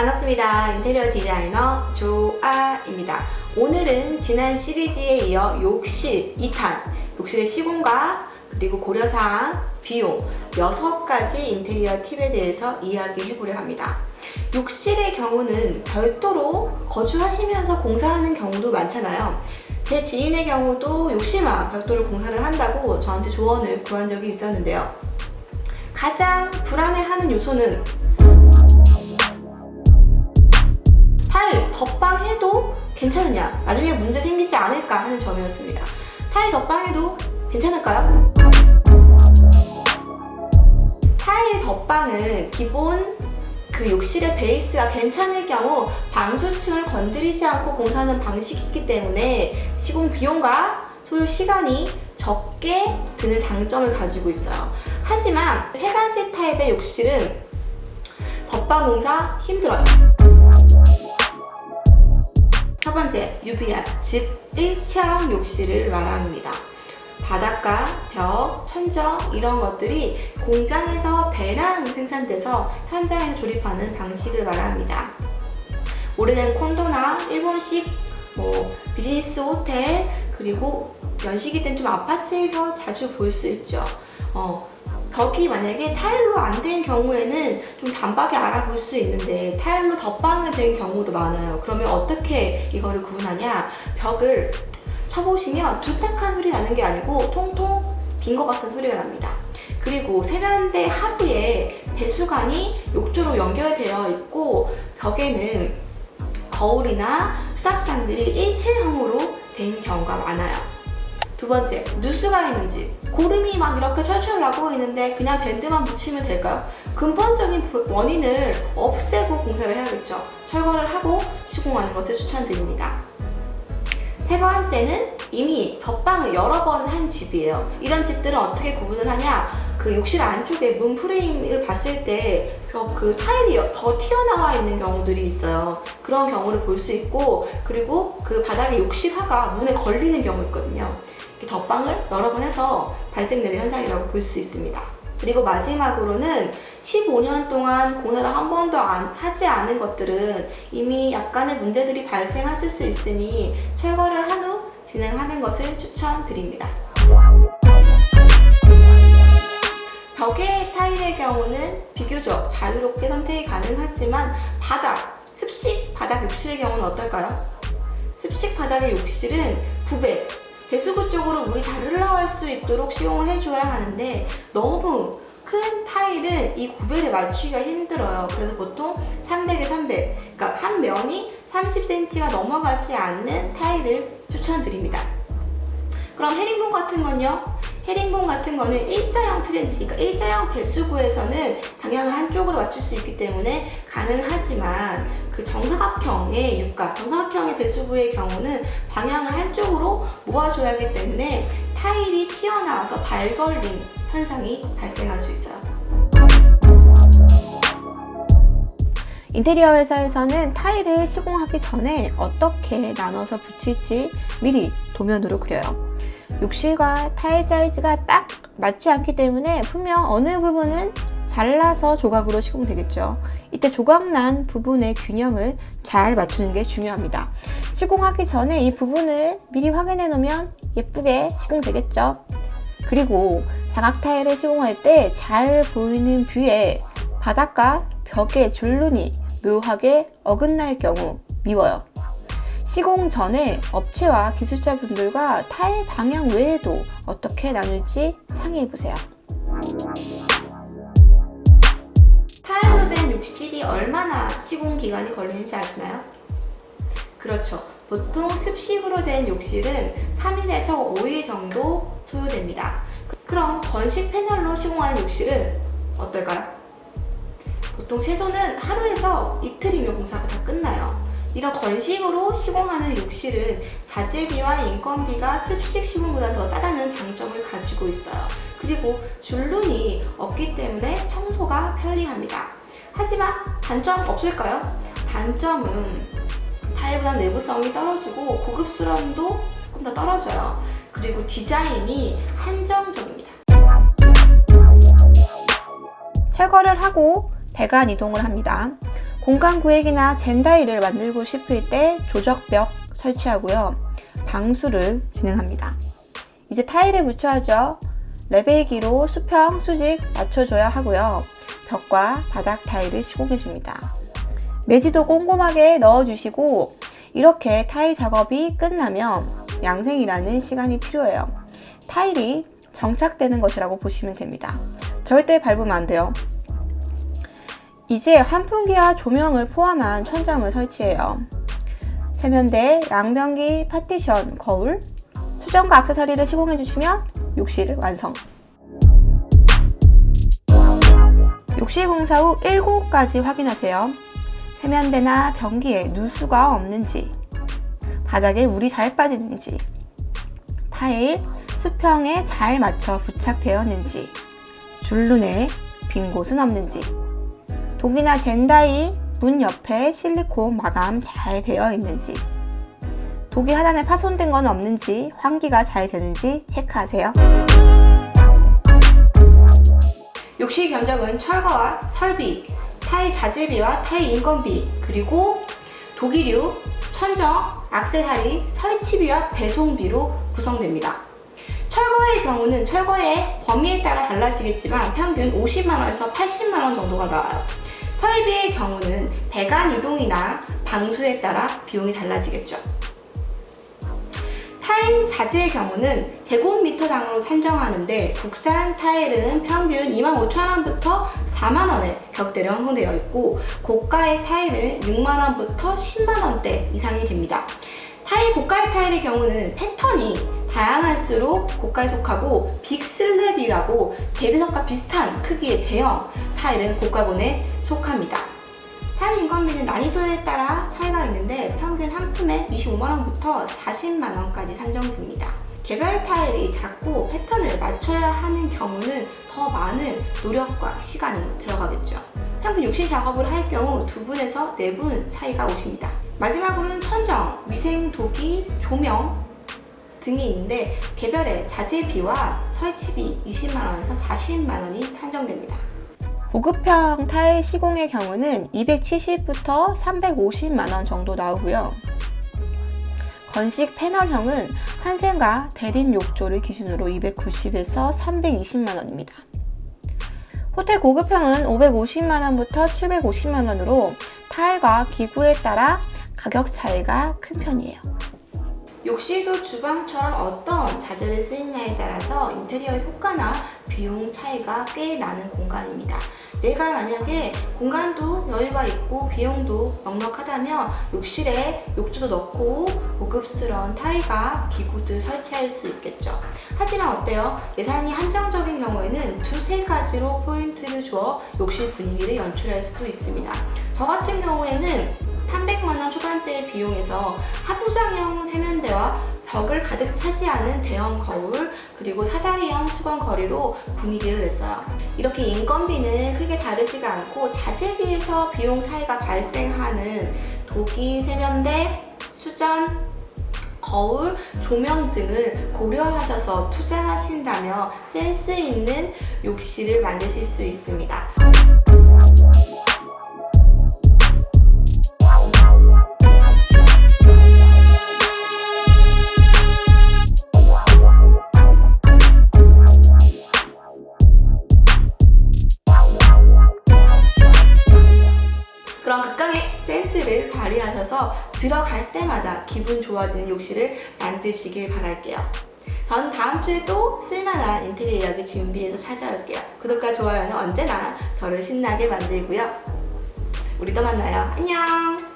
반갑습니다. 인테리어 디자이너 조아입니다. 오늘은 지난 시리즈에 이어 욕실 2탄, 욕실의 시공과 그리고 고려사항, 비용 6가지 인테리어 팁에 대해서 이야기해 보려 합니다. 욕실의 경우는 별도로 거주하시면서 공사하는 경우도 많잖아요. 제 지인의 경우도 욕실만 별도로 공사를 한다고 저한테 조언을 구한 적이 있었는데요. 가장 불안해하는 요소는 타일 덧방해도 괜찮으냐, 나중에 문제 생기지 않을까 하는 점이었습니다. 타일 덧방해도 괜찮을까요? 타일 덧방은 기본 그 욕실의 베이스가 괜찮을 경우 방수층을 건드리지 않고 공사하는 방식이기 때문에 시공 비용과 소요 시간이 적게 드는 장점을 가지고 있어요. 하지만 3가지 타입의 욕실은 덧방 공사 힘들어요. 첫 번째, 유비안, 즉 1층 욕실을 말합니다. 바닥과 벽, 천정 이런 것들이 공장에서 대량 생산돼서 현장에서 조립하는 방식을 말합니다. 오래된 콘도나 일본식 비즈니스 호텔, 그리고 연식이 된 좀 아파트에서 자주 볼 수 있죠. 벽이 만약에 타일로 안 된 경우에는 좀 단박에 알아볼 수 있는데 타일로 덧방이 된 경우도 많아요. 그러면 어떻게 이거를 구분하냐? 벽을 쳐보시면 두탁한 소리 나는 게 아니고 통통 빈 것 같은 소리가 납니다. 그리고 세면대 하부에 배수관이 욕조로 연결되어 있고 벽에는 거울이나 수납장들이 일체형으로 된 경우가 많아요. 두 번째, 누수가 있는 집. 고름이 막 이렇게 철철 나고 있는데 그냥 밴드만 붙이면 될까요? 근본적인 원인을 없애고 공사를 해야겠죠. 철거를 하고 시공하는 것을 추천드립니다. 세 번째는 이미 덧방을 여러 번 한 집이에요. 이런 집들은 어떻게 구분을 하냐? 그 욕실 안쪽에 문 프레임을 봤을 때 그 타일이 더 튀어나와 있는 경우들이 있어요. 그런 경우를 볼 수 있고, 그리고 그 바닥에 욕실화가 문에 걸리는 경우 있거든요. 덧방을 여러 번 해서 발생되는 현상이라고 볼 수 있습니다. 그리고 마지막으로는 15년 동안 공사를 한 번도 하지 않은 것들은 이미 약간의 문제들이 발생하실 수 있으니 철거를 한 후 진행하는 것을 추천드립니다. 벽의 타일의 경우는 비교적 자유롭게 선택이 가능하지만 습식 바닥 욕실의 경우는 어떨까요? 습식 바닥의 욕실은 구배, 배수구 쪽으로 물이 잘 흘러갈 수 있도록 시공을 해줘야 하는데 너무 큰 타일은 이 구배를 맞추기가 힘들어요. 그래서 보통 300에 300, 그러니까 한 면이 30cm가 넘어가지 않는 타일을 추천드립니다. 그럼 헤링본 같은 건요? 헤링본 같은 거는 일자형 트렌치, 그러니까 일자형 배수구에서는 방향을 한쪽으로 맞출 수 있기 때문에 가능하지만 그 정사각형의 육각, 정사각형의 배수구의 경우는 방향을 한쪽으로 모아줘야 하기 때문에 타일이 튀어나와서 발걸림 현상이 발생할 수 있어요. 인테리어 회사에서는 타일을 시공하기 전에 어떻게 나눠서 붙일지 미리 도면으로 그려요. 욕실과 타일 사이즈가 딱 맞지 않기 때문에 분명 어느 부분은 잘라서 조각으로 시공되겠죠. 이때 조각난 부분의 균형을 잘 맞추는 게 중요합니다. 시공하기 전에 이 부분을 미리 확인해 놓으면 예쁘게 시공되겠죠. 그리고 사각 타일을 시공할 때 잘 보이는 뷰에 바닥과 벽의 줄눈이 묘하게 어긋날 경우 미워요. 시공 전에 업체와 기술자분들과 타일 방향 외에도 어떻게 나눌지 상의해보세요. 타일로 된 욕실이 얼마나 시공 기간이 걸리는지 아시나요? 그렇죠. 보통 습식으로 된 욕실은 3일에서 5일 정도 소요됩니다. 그럼 건식 패널로 시공하는 욕실은 어떨까요? 보통 최소는 하루에서 이틀이면 공사가 다 끝나요. 이런 건식으로 시공하는 욕실은 자재비와 인건비가 습식 시공보다 더 싸다는 장점을 가지고 있어요. 그리고 줄눈이 없기 때문에 청소가 편리합니다. 하지만 단점 없을까요? 단점은 타일보다 내구성이 떨어지고 고급스러움도 조금 더 떨어져요. 그리고 디자인이 한정적입니다. 철거를 하고 배관 이동을 합니다. 공간 구획이나 젠다이를 만들고 싶을 때 조적벽 설치하고요. 방수를 진행합니다. 이제 타일을 붙여야죠. 레벨기로 수평, 수직 맞춰줘야 하고요. 벽과 바닥 타일을 시공해줍니다. 매지도 꼼꼼하게 넣어주시고 이렇게 타일 작업이 끝나면 양생이라는 시간이 필요해요. 타일이 정착되는 것이라고 보시면 됩니다. 절대 밟으면 안 돼요. 이제 환풍기와 조명을 포함한 천장을 설치해요. 세면대, 양변기, 파티션, 거울, 수전과 액세서리를 시공해 주시면 욕실 완성. 욕실 공사 후 7가지 확인하세요. 세면대나 변기에 누수가 없는지, 바닥에 물이 잘 빠지는지, 타일, 수평에 잘 맞춰 부착되었는지, 줄눈에 빈 곳은 없는지, 독이나 젠다이 문 옆에 실리콘 마감 잘 되어 있는지, 독이 하단에 파손된 건 없는지, 환기가 잘 되는지 체크하세요. 욕실 견적은 철거와 설비, 타일 자재비와 타일 인건비, 그리고 도기류, 천정, 액세서리, 설치비와 배송비로 구성됩니다. 철거의 경우는 철거의 범위에 따라 달라지겠지만 평균 50만원에서 80만원 정도가 나와요. 설비의 경우는 배관 이동이나 방수에 따라 비용이 달라지겠죠. 타일 자재의 경우는 제곱미터당으로 산정하는데 국산 타일은 평균 25,000원부터 4만원에 격대로 형성되어 있고 고가의 타일은 6만원부터 10만원대 이상이 됩니다. 고가의 타일의 경우는 패턴이 다양할수록 고가에 속하고 빅슬랩이라고 대리석과 비슷한 크기의 대형 타일은 고가군에 속합니다. 타일 인건비는 난이도에 따라 차이가 있는데 평균 한 품에 25만원부터 40만원까지 산정됩니다. 개별 타일이 작고 패턴을 맞춰야 하는 경우는 더 많은 노력과 시간이 들어가겠죠. 평균 욕실 작업을 할 경우 2분에서 4분 차이가 오십니다. 마지막으로는 천정, 위생, 도기, 조명 등이 있는데 개별의 자재비와 설치비 20만원에서 40만원이 산정됩니다. 고급형 타일 시공의 경우는 270부터 350만원 정도 나오고요. 건식 패널형은 한센과 대림 욕조를 기준으로 290에서 320만원입니다. 호텔 고급형은 550만원부터 750만원으로 타일과 기구에 따라 가격 차이가 큰 편이에요. 욕실도 주방처럼 어떤 자재를 쓰느냐에 따라서 인테리어 효과나 비용 차이가 꽤 나는 공간입니다. 내가 만약에 공간도 여유가 있고 비용도 넉넉하다면 욕실에 욕조도 넣고 고급스러운 타일과 기구들 설치할 수 있겠죠. 하지만 어때요? 예산이 한정적인 경우에는 2-3가지로 포인트를 주어 욕실 분위기를 연출할 수도 있습니다. 저 같은 경우에는 300만원 초반대의 비용에서 하부장형 세면대와 벽을 가득 차지하는 대형 거울, 그리고 사다리형 수건 거리로 분위기를 냈어요. 이렇게 인건비는 크게 다르지가 않고 자재비에서 비용 차이가 발생하는 도기, 세면대, 수전, 거울, 조명 등을 고려하셔서 투자하신다면 센스 있는 욕실을 만드실 수 있습니다. 그런 극강의 센스를 발휘하셔서 들어갈 때마다 기분 좋아지는 욕실을 만드시길 바랄게요. 전 다음 주에 또 쓸만한 인테리어 이야기 준비해서 찾아올게요. 구독과 좋아요는 언제나 저를 신나게 만들고요. 우리 또 만나요. 안녕!